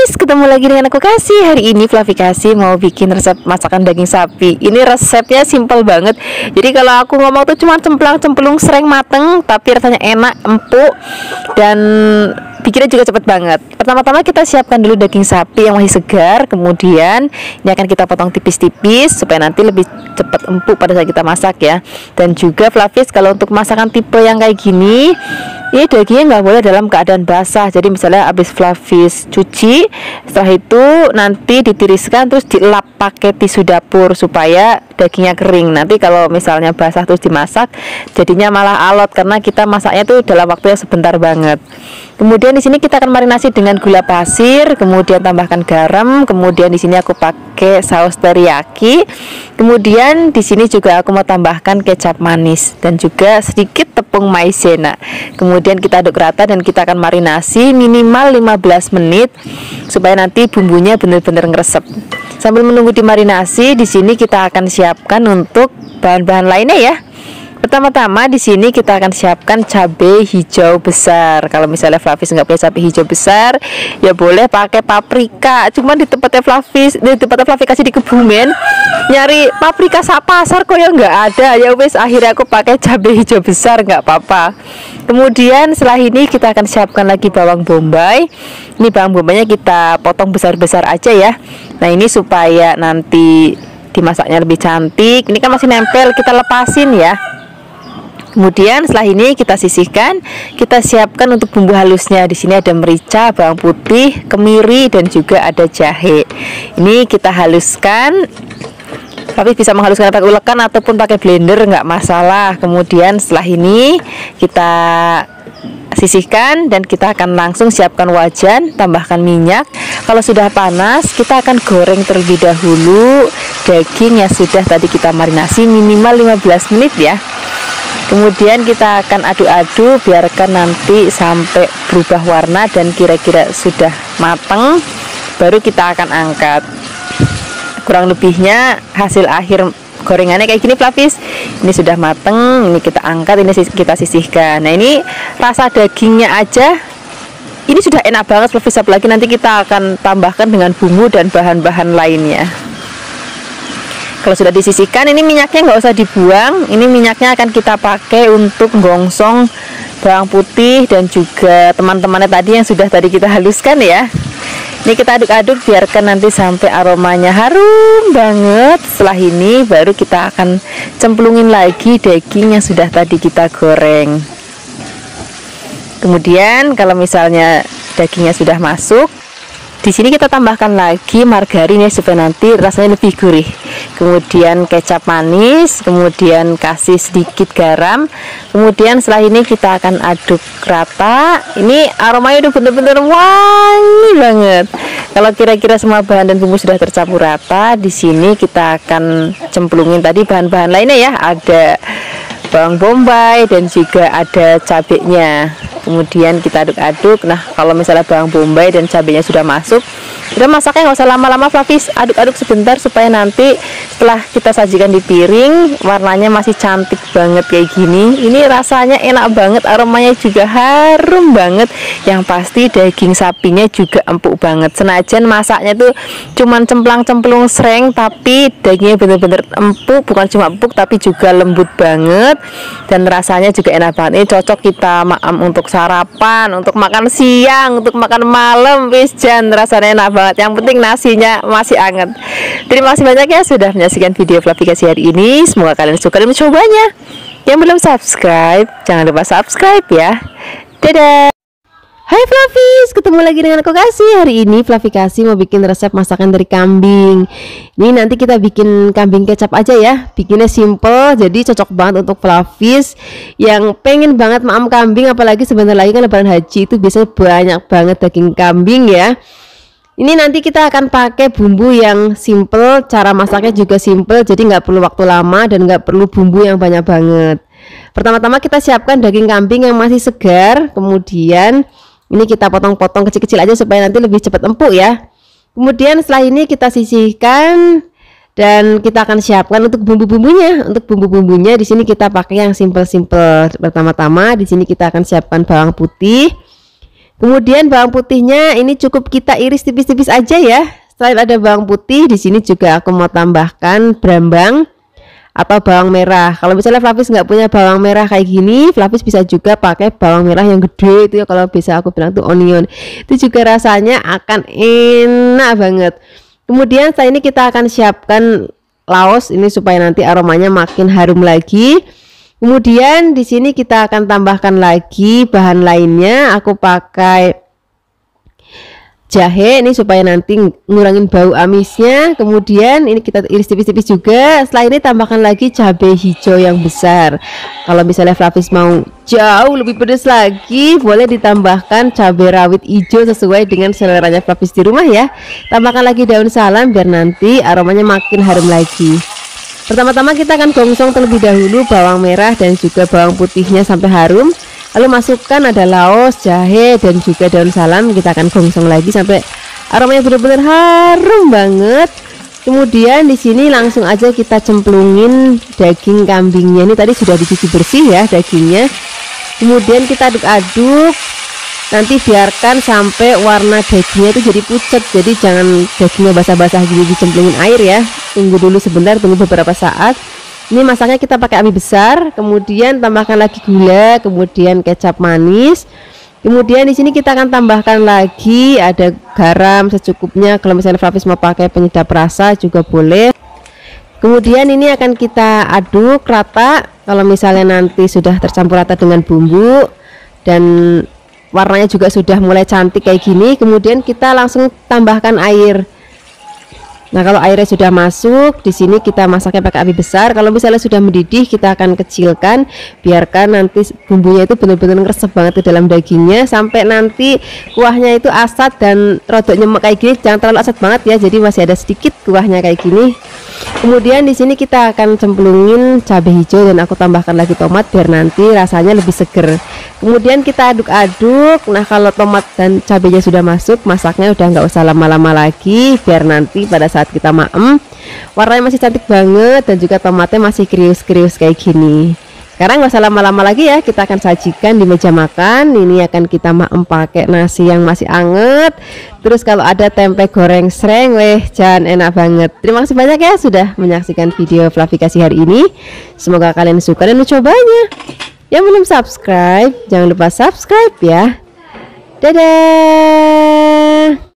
Flavies, ketemu lagi dengan aku Kasih. Hari ini Flavi Kasih mau bikin resep masakan daging sapi. Ini resepnya simple banget. Jadi kalau aku ngomong tuh cuma cemplang-cemplung sereng mateng, tapi rasanya enak, empuk, dan bikinnya juga cepet banget. Pertama-tama kita siapkan dulu daging sapi yang masih segar. Kemudian ini akan kita potong tipis-tipis supaya nanti lebih cepat empuk pada saat kita masak ya. Dan juga Flavies, kalau untuk masakan tipe yang kayak gini, ini dagingnya nggak boleh dalam keadaan basah. Jadi misalnya habis Flavies cuci, setelah itu nanti ditiriskan terus dilap pakai tisu dapur supaya dagingnya kering. Nanti kalau misalnya basah terus dimasak, jadinya malah alot karena kita masaknya tuh dalam waktu yang sebentar banget. Kemudian di sini kita akan marinasi dengan gula pasir, kemudian tambahkan garam, kemudian di sini aku pakai saus teriyaki. Kemudian di sini juga aku mau tambahkan kecap manis dan juga sedikit tepung maizena. Kemudian kita aduk rata dan kita akan marinasi minimal 15 menit supaya nanti bumbunya benar-benar ngeresep. Sambil menunggu dimarinasi, di sini kita akan siapkan untuk bahan-bahan lainnya ya. Pertama-tama di sini kita akan siapkan cabai hijau besar. Kalau misalnya Flavies nggak punya cabai hijau besar, ya boleh pakai paprika. Cuman di tempatnya Flavi kasih di Kebumen, nyari paprika sak pasar kok ya nggak ada. Ya wes akhirnya aku pakai cabai hijau besar, nggak apa-apa. Kemudian setelah ini kita akan siapkan lagi bawang bombay. Ini bawang bombaynya kita potong besar-besar aja ya. Nah ini supaya nanti dimasaknya lebih cantik. Ini kan masih nempel, kita lepasin ya. Kemudian setelah ini kita sisihkan, kita siapkan untuk bumbu halusnya. Di sini ada merica, bawang putih, kemiri, dan juga ada jahe. Ini kita haluskan. Tapi bisa menghaluskan pakai ulekan ataupun pakai blender, nggak masalah. Kemudian setelah ini kita sisihkan dan kita akan langsung siapkan wajan, tambahkan minyak. Kalau sudah panas, kita akan goreng terlebih dahulu daging yang sudah tadi kita marinasi minimal 15 menit ya. Kemudian kita akan aduk-aduk, biarkan nanti sampai berubah warna dan kira-kira sudah matang, baru kita akan angkat. Kurang lebihnya hasil akhir gorengannya kayak gini Flavies. Ini sudah matang, ini kita angkat, ini kita sisihkan. Nah ini rasa dagingnya aja ini sudah enak banget Flavies, apalagi nanti kita akan tambahkan dengan bumbu dan bahan-bahan lainnya. Kalau sudah disisihkan, ini minyaknya nggak usah dibuang. Ini minyaknya akan kita pakai untuk gongsong bawang putih dan juga teman-temannya tadi yang sudah tadi kita haluskan ya. Ini kita aduk-aduk, biarkan nanti sampai aromanya harum banget. Setelah ini baru kita akan cemplungin lagi daging yang sudah tadi kita goreng. Kemudian kalau misalnya dagingnya sudah masuk, di sini kita tambahkan lagi margarin ya supaya nanti rasanya lebih gurih. Kemudian kecap manis, kemudian kasih sedikit garam. Kemudian setelah ini kita akan aduk rata. Ini aromanya udah bener-bener wangi banget. Kalau kira-kira semua bahan dan bumbu sudah tercampur rata, di sini kita akan cemplungin tadi bahan-bahan lainnya ya. Ada bawang bombay dan juga ada cabenya. Kemudian kita aduk-aduk. Nah kalau misalnya bawang bombay dan cabenya sudah masuk, udah masaknya nggak usah lama-lama Flavies, aduk-aduk sebentar supaya nanti setelah kita sajikan di piring warnanya masih cantik banget kayak gini. Ini rasanya enak banget, aromanya juga harum banget. Yang pasti daging sapinya juga empuk banget. Senajan masaknya tuh cuman cemplang-cemplung sereng, tapi dagingnya bener-bener empuk, bukan cuma empuk tapi juga lembut banget dan rasanya juga enak banget. Ini cocok kita untuk sarapan, untuk makan siang, untuk makan malam, wis jan rasanya enak banget. Yang penting nasinya masih anget. Terima kasih banyak ya sudah menyaksikan video Flavi Kasih hari ini. Semoga kalian suka dan mencobanya. Yang belum subscribe, jangan lupa subscribe ya. Dadah. Hai Flavies, ketemu lagi dengan aku Kasih. Hari ini Flavi Kasih mau bikin resep masakan dari kambing. Ini nanti kita bikin kambing kecap aja ya. Bikinnya simple, jadi cocok banget untuk Flavies yang pengen banget maam kambing. Apalagi sebentar lagi kan lebaran haji, itu biasanya banyak banget daging kambing ya. Ini nanti kita akan pakai bumbu yang simple, cara masaknya juga simple, jadi nggak perlu waktu lama dan nggak perlu bumbu yang banyak banget. Pertama-tama kita siapkan daging kambing yang masih segar. Kemudian ini kita potong-potong kecil-kecil aja supaya nanti lebih cepat empuk ya. Kemudian setelah ini kita sisihkan dan kita akan siapkan untuk bumbu-bumbunya. Untuk bumbu-bumbunya di sini kita pakai yang simple-simple. Pertama-tama di sini kita akan siapkan bawang putih. Kemudian bawang putihnya ini cukup kita iris tipis-tipis aja ya. Selain ada bawang putih, di sini juga aku mau tambahkan brambang atau bawang merah. Kalau misalnya Flavis nggak punya bawang merah kayak gini, Flavis bisa juga pakai bawang merah yang gede itu ya, kalau bisa aku bilang tuh onion. Itu juga rasanya akan enak banget. Kemudian setelah ini kita akan siapkan laos ini supaya nanti aromanya makin harum lagi. Kemudian di sini kita akan tambahkan lagi bahan lainnya. Aku pakai jahe ini supaya nanti ngurangin bau amisnya. Kemudian ini kita iris tipis-tipis juga. Setelah ini tambahkan lagi cabai hijau yang besar. Kalau misalnya Flavis mau jauh lebih pedas lagi, boleh ditambahkan cabai rawit hijau sesuai dengan seleranya Flavis di rumah ya. Tambahkan lagi daun salam biar nanti aromanya makin harum lagi. Pertama-tama kita akan gongsong terlebih dahulu bawang merah dan juga bawang putihnya sampai harum. Lalu masukkan ada laos, jahe dan juga daun salam. Kita akan gongsong lagi sampai aromanya benar-benar harum banget. Kemudian di sini langsung aja kita cemplungin daging kambingnya. Ini tadi sudah dicuci bersih ya dagingnya. Kemudian kita aduk-aduk. Nanti biarkan sampai warna dagingnya itu jadi pucat. Jadi jangan dagingnya basah-basah gitu dicemplungin air ya. Tunggu dulu sebentar, tunggu beberapa saat. Ini masaknya kita pakai api besar, kemudian tambahkan lagi gula, kemudian kecap manis. Kemudian di sini kita akan tambahkan lagi ada garam secukupnya. Kalau misalnya Flavis mau pakai penyedap rasa juga boleh. Kemudian ini akan kita aduk rata. Kalau misalnya nanti sudah tercampur rata dengan bumbu dan warnanya juga sudah mulai cantik kayak gini, kemudian kita langsung tambahkan air. Nah, kalau airnya sudah masuk, di sini kita masaknya pakai api besar. Kalau misalnya sudah mendidih, kita akan kecilkan, biarkan nanti bumbunya itu benar-benar ngeresep banget ke dalam dagingnya sampai nanti kuahnya itu asat dan rodok nyemek kayak gini. Jangan terlalu asat banget ya, jadi masih ada sedikit kuahnya kayak gini. Kemudian di sini kita akan cemplungin cabai hijau dan aku tambahkan lagi tomat biar nanti rasanya lebih seger. Kemudian kita aduk-aduk. Nah, kalau tomat dan cabainya sudah masuk, masaknya udah nggak usah lama-lama lagi biar nanti pada saat kita maem warnanya masih cantik banget dan juga tomatnya masih krius-krius kayak gini. Sekarang nggak usah lama-lama lagi ya, kita akan sajikan di meja makan. Ini akan kita maem pakai nasi yang masih anget. Terus kalau ada tempe goreng sreng, jangan enak banget. Terima kasih banyak ya sudah menyaksikan video Flavikasi hari ini. Semoga kalian suka dan mencobanya. Yang belum subscribe, jangan lupa subscribe ya. Dadah.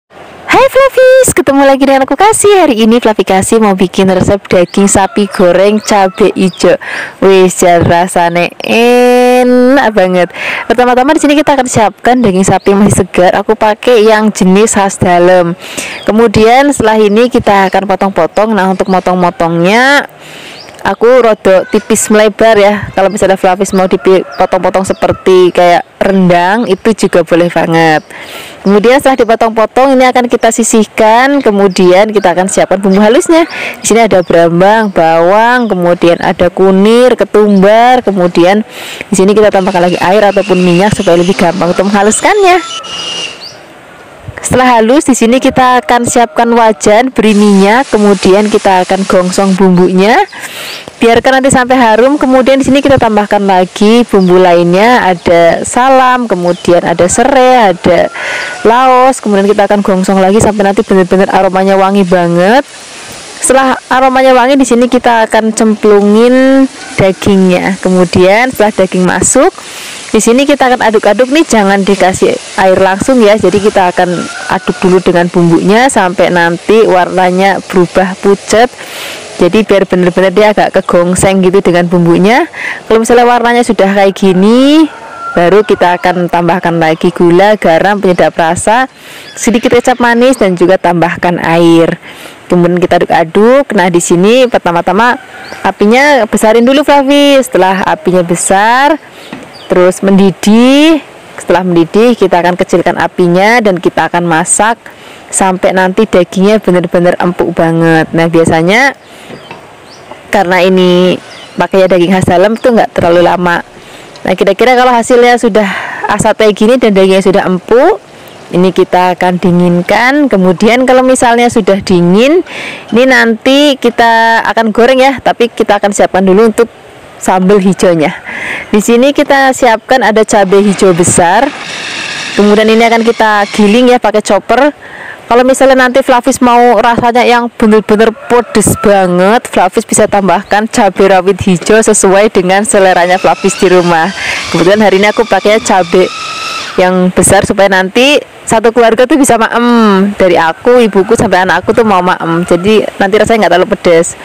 Hai Flavis, ketemu lagi dengan aku Kasih. Hari ini Flavikasi mau bikin resep daging sapi goreng cabai hijau. Wis, rasanya enak banget. Pertama-tama di sini kita akan siapkan daging sapi yang masih segar. Aku pakai yang jenis khas dalam. Kemudian setelah ini kita akan potong-potong. Nah, untuk motong-motongnya aku rodok tipis melebar ya. Kalau misalnya Flavis mau dipotong-potong seperti kayak rendang, itu juga boleh banget. Kemudian setelah dipotong-potong ini akan kita sisihkan. Kemudian kita akan siapkan bumbu halusnya. Di sini ada brambang, bawang, kemudian ada kunir, ketumbar. Kemudian di sini kita tambahkan lagi air ataupun minyak supaya lebih gampang untuk menghaluskannya. Setelah halus, di sini kita akan siapkan wajan, beri minyak, kemudian kita akan gongsong bumbunya. Biarkan nanti sampai harum. Kemudian di sini kita tambahkan lagi bumbu lainnya, ada salam, kemudian ada serai, ada laos. Kemudian kita akan gongsong lagi sampai nanti benar-benar aromanya wangi banget. Setelah aromanya wangi, di sini kita akan cemplungin dagingnya. Kemudian setelah daging masuk, di sini kita akan aduk-aduk nih, jangan dikasih air langsung ya. Jadi kita akan aduk dulu dengan bumbunya sampai nanti warnanya berubah pucat. Jadi biar benar-benar dia agak kegongseng gitu dengan bumbunya. Kalau misalnya warnanya sudah kayak gini, baru kita akan tambahkan lagi gula, garam, penyedap rasa, sedikit kecap manis dan juga tambahkan air. Kemudian kita aduk-aduk. Nah, di sini pertama-tama apinya besarin dulu Flavis. Setelah apinya besar, terus mendidih. Setelah mendidih, kita akan kecilkan apinya dan kita akan masak sampai nanti dagingnya benar-benar empuk banget. Nah, biasanya karena ini pakai daging khas dalam itu nggak terlalu lama. Nah, kira-kira kalau hasilnya sudah asat kayak gini dan dagingnya sudah empuk, ini kita akan dinginkan. Kemudian kalau misalnya sudah dingin, ini nanti kita akan goreng ya, tapi kita akan siapkan dulu untuk sambal hijaunya. Di sini kita siapkan ada cabai hijau besar, Kemudian ini akan kita giling ya pakai chopper. Kalau misalnya nanti Flavis mau rasanya yang bener-bener pedes banget, Flavis bisa tambahkan cabai rawit hijau sesuai dengan seleranya Flavis di rumah. Kebetulan hari ini aku pakai cabai yang besar supaya nanti satu keluarga tuh bisa maem, dari aku, ibuku sampai anakku tuh mau maem, jadi nanti rasanya nggak terlalu pedas.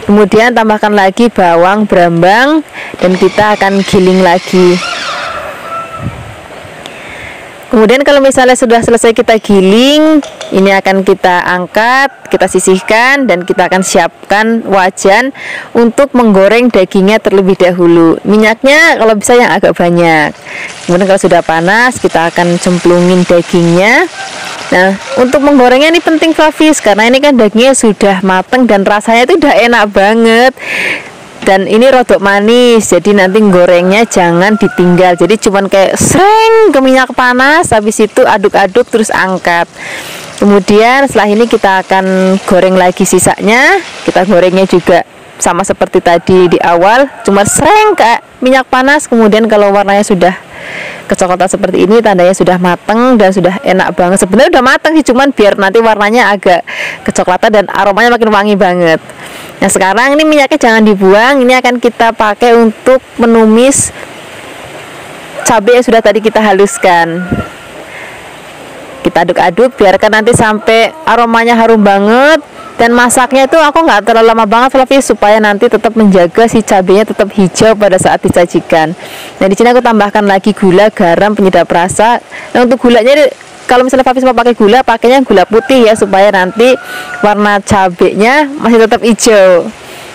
Kemudian tambahkan lagi bawang brambang dan kita akan giling lagi. Kemudian kalau misalnya sudah selesai kita giling, ini akan kita angkat, kita sisihkan, dan kita akan siapkan wajan untuk menggoreng dagingnya terlebih dahulu. Minyaknya kalau bisa yang agak banyak. Kemudian kalau sudah panas, kita akan cemplungin dagingnya. Nah, untuk menggorengnya ini penting Flavis, karena ini kan dagingnya sudah mateng dan rasanya itu udah enak banget. Dan ini rodok manis, jadi nanti gorengnya jangan ditinggal, jadi cuman kayak sreng ke minyak panas, habis itu aduk-aduk terus angkat. Kemudian setelah ini kita akan goreng lagi sisanya. Kita gorengnya juga sama seperti tadi di awal, cuma sreng ke minyak panas. Kemudian kalau warnanya sudah kecoklatan seperti ini, tandanya sudah mateng dan sudah enak banget. Sebenarnya udah mateng sih, cuman biar nanti warnanya agak kecoklatan dan aromanya makin wangi banget. Nah sekarang ini minyaknya jangan dibuang, ini akan kita pakai untuk menumis cabai yang sudah tadi kita haluskan. Kita aduk-aduk, biarkan nanti sampai aromanya harum banget. Dan masaknya itu aku nggak terlalu lama banget Flavis, supaya nanti tetap menjaga si cabenya tetap hijau pada saat disajikan. Nah di sini aku tambahkan lagi gula, garam, penyedap rasa. Nah untuk gulanya, kalau misalnya Flavis mau pakai gula, pakainya gula putih ya, supaya nanti warna cabenya masih tetap hijau.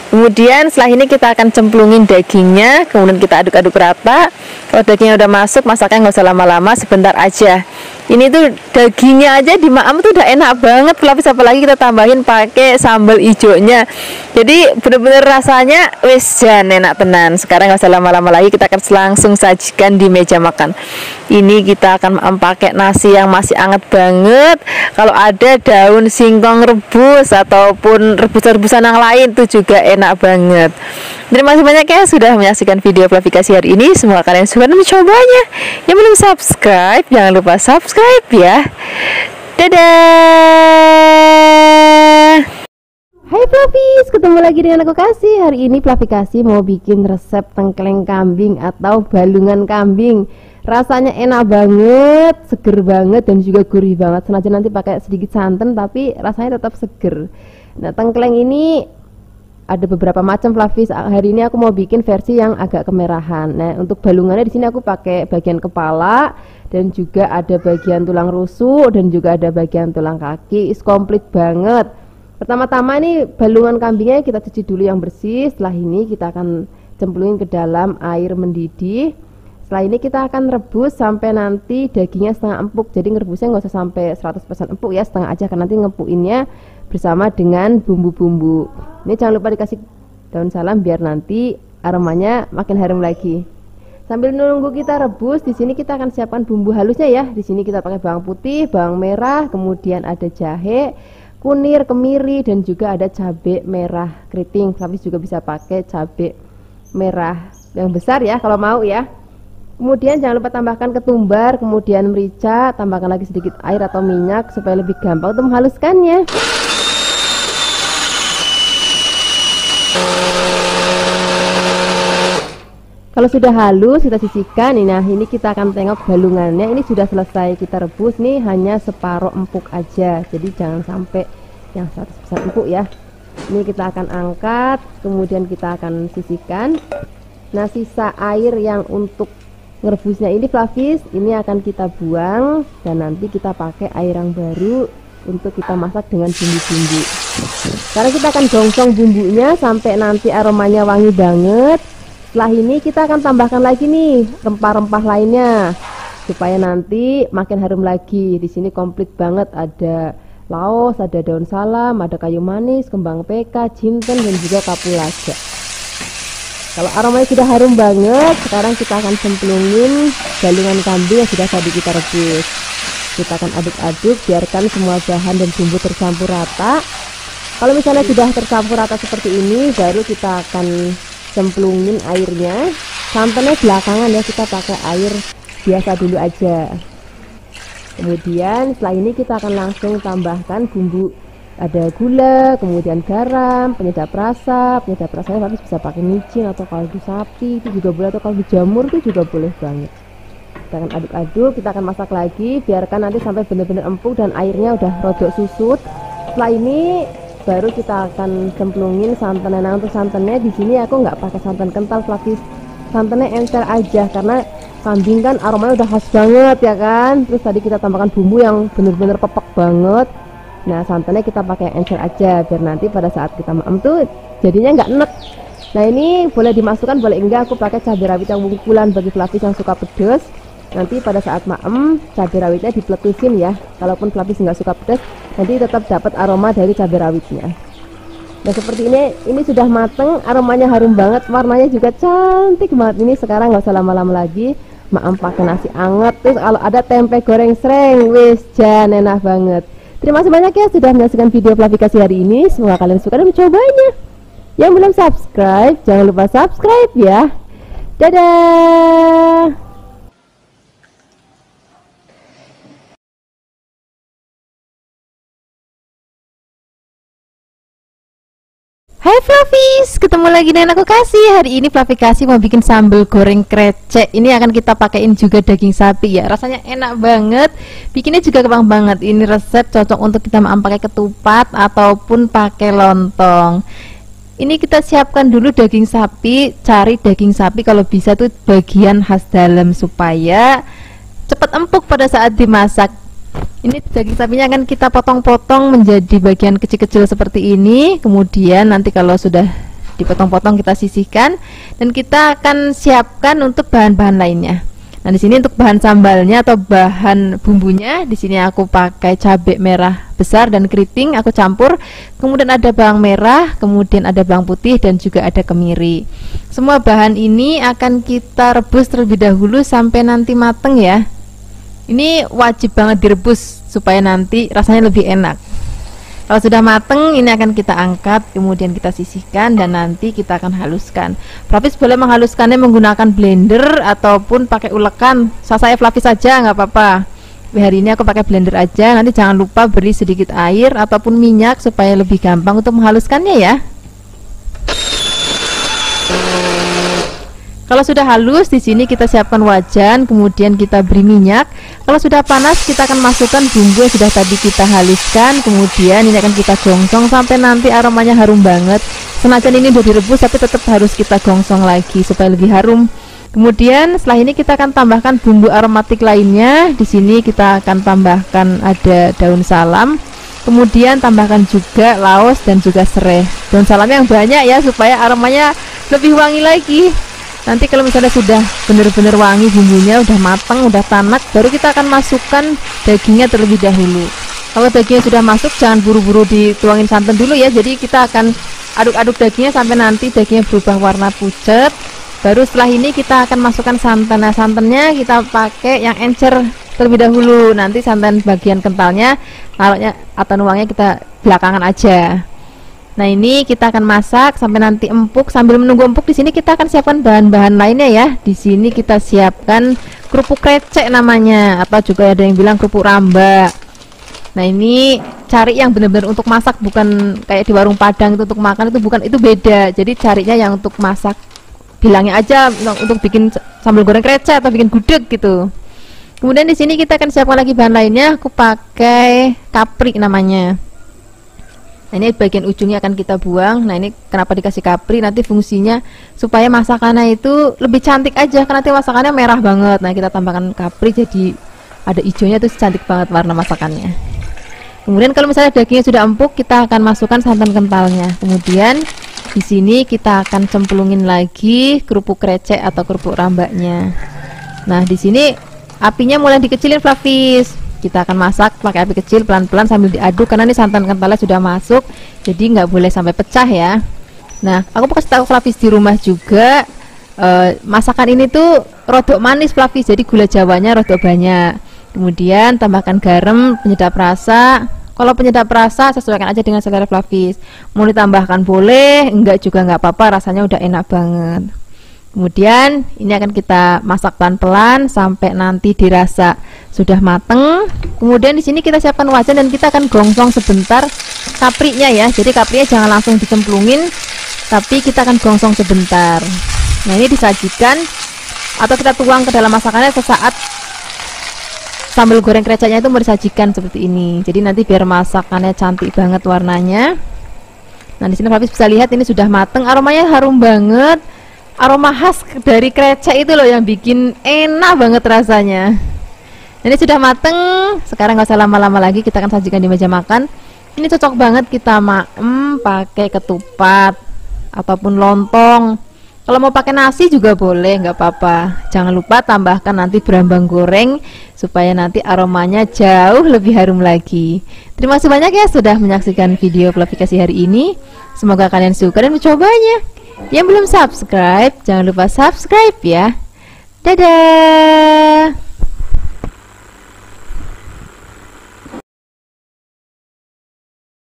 Kemudian setelah ini kita akan cemplungin dagingnya, kemudian kita aduk-aduk rata. Kalau dagingnya udah masuk, masaknya nggak usah lama-lama, sebentar aja. Ini tuh dagingnya aja di maem tuh udah enak banget Flavis, apalagi kita tambahin pakai sambal hijaunya. Jadi bener-bener rasanya wis jan enak tenan. Sekarang nggak usah lama-lama lagi, kita akan langsung sajikan di meja makan. Ini kita akan pakai nasi yang masih hangat banget. Kalau ada daun singkong rebus ataupun rebus-rebusan yang lain tuh juga enak banget. Terima kasih banyak ya sudah menyaksikan video Flavikasi hari ini. Semoga kalian suka mencobanya. Yang belum subscribe, jangan lupa subscribe ya. Dadah. Hai Flavis, ketemu lagi dengan aku Kasih. Hari ini Flavikasi mau bikin resep tengkleng kambing atau balungan kambing. Rasanya enak banget, seger banget dan juga gurih banget. Sengaja nanti pakai sedikit santan tapi rasanya tetap seger. Nah, tengkleng ini ada beberapa macam Flavis. Hari ini aku mau bikin versi yang agak kemerahan. Nah, untuk balungannya di sini aku pakai bagian kepala dan juga ada bagian tulang rusuk dan juga ada bagian tulang kaki. Is komplit banget. Pertama-tama ini balungan kambingnya kita cuci dulu yang bersih. Setelah ini kita akan cemplungin ke dalam air mendidih. Setelah ini kita akan rebus sampai nanti dagingnya setengah empuk. Jadi ngerebusnya nggak usah sampai 100% empuk ya, setengah aja, karena nanti ngepukinnya bersama dengan bumbu-bumbu. Ini jangan lupa dikasih daun salam biar nanti aromanya makin harum lagi. Sambil nunggu kita rebus, di sini kita akan siapkan bumbu halusnya ya. Di sini kita pakai bawang putih, bawang merah, kemudian ada jahe, kunir, kemiri, dan juga ada cabai merah keriting. Tapi juga bisa pakai cabai merah yang besar ya kalau mau ya. Kemudian jangan lupa tambahkan ketumbar, kemudian merica, tambahkan lagi sedikit air atau minyak supaya lebih gampang untuk menghaluskannya. Kalau sudah halus kita sisihkan. Nah ini kita akan tengok balungannya, ini sudah selesai kita rebus nih, hanya separuh empuk aja, jadi jangan sampai yang 100% empuk ya. Ini kita akan angkat, kemudian kita akan sisihkan. Nah sisa air yang untuk ngerebusnya ini Flavis, ini akan kita buang dan nanti kita pakai air yang baru untuk kita masak dengan bumbu-bumbu. Sekarang kita akan gongsong bumbunya sampai nanti aromanya wangi banget. Setelah ini kita akan tambahkan lagi nih rempah-rempah lainnya supaya nanti makin harum lagi. Di sini komplit banget, ada laos, ada daun salam, ada kayu manis, kembang peka, jinten dan juga kapulaga. Kalau aromanya sudah harum banget, sekarang kita akan cemplungin balungan kambing yang sudah tadi kita rebus. Kita akan aduk-aduk, biarkan semua bahan dan bumbu tercampur rata. Kalau misalnya sudah tercampur rata seperti ini, baru kita akan cemplungin airnya. Santannya belakangan ya, kita pakai air biasa dulu aja. Kemudian setelah ini kita akan langsung tambahkan bumbu, ada gula, kemudian garam, penyedap rasa. Penyedap rasanya Flavis bisa pakai micin atau kaldu sapi, itu juga boleh, atau kaldu jamur itu juga boleh banget. Kita akan aduk-aduk, kita akan masak lagi, biarkan nanti sampai benar-benar empuk dan airnya udah rodok susut. Setelah ini baru kita akan cemplungin santannya. Nah, untuk santannya di sini aku nggak pakai santan kental Flavis, santannya encer aja karena kambing kan aromanya udah khas banget ya kan. Terus tadi kita tambahkan bumbu yang bener-bener pepek banget. Nah, santannya kita pakai encer aja biar nanti pada saat kita maem tuh jadinya nggak enek. Nah, ini boleh dimasukkan boleh enggak, aku pakai cabai rawit yang bungkulan bagi Flavis yang suka pedas. Nanti pada saat maem cabai rawitnya dipletusin ya. Kalaupun Flavis nggak suka pedas, nanti tetap dapat aroma dari cabai rawitnya. Nah, seperti ini sudah mateng, aromanya harum banget, warnanya juga cantik banget. Ini sekarang nggak usah lama-lama lagi, maem pakai nasi anget, terus kalau ada tempe goreng sreng, wis jan enak banget. Terima kasih banyak ya sudah menyaksikan video planifikasi hari ini. Semoga kalian suka dan mencobanya. Yang belum subscribe, jangan lupa subscribe ya. Dadah. Hai Flavis, ketemu lagi dengan aku Kasih. Hari ini Flavikasi mau bikin sambal goreng krecek. Ini akan kita pakein juga daging sapi ya. Rasanya enak banget. Bikinnya juga gampang banget. Ini resep cocok untuk kita makan pakai ketupat ataupun pakai lontong. Ini kita siapkan dulu daging sapi. Cari daging sapi kalau bisa tuh bagian khas dalam supaya cepat empuk pada saat dimasak. Ini daging sapinya akan kita potong-potong menjadi bagian kecil-kecil seperti ini. Kemudian nanti kalau sudah dipotong-potong kita sisihkan dan kita akan siapkan untuk bahan-bahan lainnya. Nah, di sini untuk bahan sambalnya atau bahan bumbunya, di sini aku pakai cabai merah besar dan keriting, aku campur. Kemudian ada bawang merah, kemudian ada bawang putih dan juga ada kemiri. Semua bahan ini akan kita rebus terlebih dahulu sampai nanti mateng ya. Ini wajib banget direbus supaya nanti rasanya lebih enak. Kalau sudah mateng, ini akan kita angkat, kemudian kita sisihkan dan nanti kita akan haluskan. Flavis boleh menghaluskannya menggunakan blender ataupun pakai ulekan. Saya Flavis saja nggak apa-apa. Hari ini aku pakai blender aja. Nanti jangan lupa beri sedikit air ataupun minyak supaya lebih gampang untuk menghaluskannya ya. Kalau sudah halus, di sini kita siapkan wajan, kemudian kita beri minyak. Kalau sudah panas, kita akan masukkan bumbu yang sudah tadi kita haluskan. Kemudian ini akan kita gongsong sampai nanti aromanya harum banget. Senajan ini udah direbus, tapi tetap harus kita gongsong lagi supaya lebih harum. Kemudian setelah ini kita akan tambahkan bumbu aromatik lainnya. Di sini kita akan tambahkan ada daun salam. Kemudian tambahkan juga laos dan juga serai. Daun salam yang banyak ya supaya aromanya lebih wangi lagi. Nanti kalau misalnya sudah benar-benar wangi bumbunya, udah matang, udah tanak, baru kita akan masukkan dagingnya terlebih dahulu. Kalau dagingnya sudah masuk, jangan buru-buru dituangin santan dulu ya. Jadi kita akan aduk-aduk dagingnya sampai nanti dagingnya berubah warna pucat. Baru setelah ini kita akan masukkan santan. Nah, santannya kita pakai yang encer terlebih dahulu. Nanti santan bagian kentalnya, taruhnya atau nuangnya kita belakangan aja. Nah, ini kita akan masak sampai nanti empuk. Sambil menunggu empuk, di sini kita akan siapkan bahan-bahan lainnya ya. Di sini kita siapkan kerupuk krecek namanya, atau juga ada yang bilang kerupuk ramba. Nah, ini cari yang benar-benar untuk masak, bukan kayak di warung Padang itu untuk makan, itu bukan, itu beda. Jadi carinya yang untuk masak, bilangnya aja untuk bikin sambal goreng krecek atau bikin gudeg gitu. Kemudian di sini kita akan siapkan lagi bahan lainnya. Aku pakai kapri namanya. Nah, ini bagian ujungnya akan kita buang. Nah, ini kenapa dikasih kapri, nanti fungsinya supaya masakannya itu lebih cantik aja, karena nanti masakannya merah banget. Nah, kita tambahkan kapri jadi ada hijaunya, tuh cantik banget warna masakannya. Kemudian kalau misalnya dagingnya sudah empuk, kita akan masukkan santan kentalnya. Kemudian di sini kita akan cemplungin lagi kerupuk krecek atau kerupuk rambaknya. Nah, di sini apinya mulai dikecilin Flavis. Kita akan masak pakai api kecil pelan-pelan sambil diaduk karena ini santan kentalnya sudah masuk, jadi nggak boleh sampai pecah ya. Nah, aku kasih tahu Flavis di rumah juga, masakan ini tuh rodok manis Flavis, jadi gula jawanya rodok banyak. Kemudian tambahkan garam, penyedap rasa. Kalau penyedap rasa sesuaikan aja dengan selera Flavis. Mau ditambahkan boleh, enggak juga nggak apa-apa, rasanya udah enak banget. Kemudian ini akan kita masak pelan-pelan sampai nanti dirasa sudah mateng. Kemudian di sini kita siapkan wajan dan kita akan gongsong sebentar kaprinya ya. Jadi kaprinya jangan langsung dicemplungin, tapi kita akan gongsong sebentar. Nah, ini disajikan atau kita tuang ke dalam masakannya sesaat sambal goreng kreceknya itu mau disajikan seperti ini. Jadi nanti biar masakannya cantik banget warnanya. Nah, di sini Flavis bisa lihat ini sudah mateng, aromanya harum banget. Aroma khas dari krecek itu loh yang bikin enak banget rasanya. Ini sudah mateng, sekarang nggak usah lama-lama lagi, kita akan sajikan di meja makan. Ini cocok banget kita pakai ketupat ataupun lontong. Kalau mau pakai nasi juga boleh, nggak apa-apa. Jangan lupa tambahkan nanti berambang goreng supaya nanti aromanya jauh lebih harum lagi. Terima kasih banyak ya sudah menyaksikan video Flavikasi hari ini. Semoga kalian suka dan mencobanya. Yang belum subscribe, jangan lupa subscribe ya. Dadah.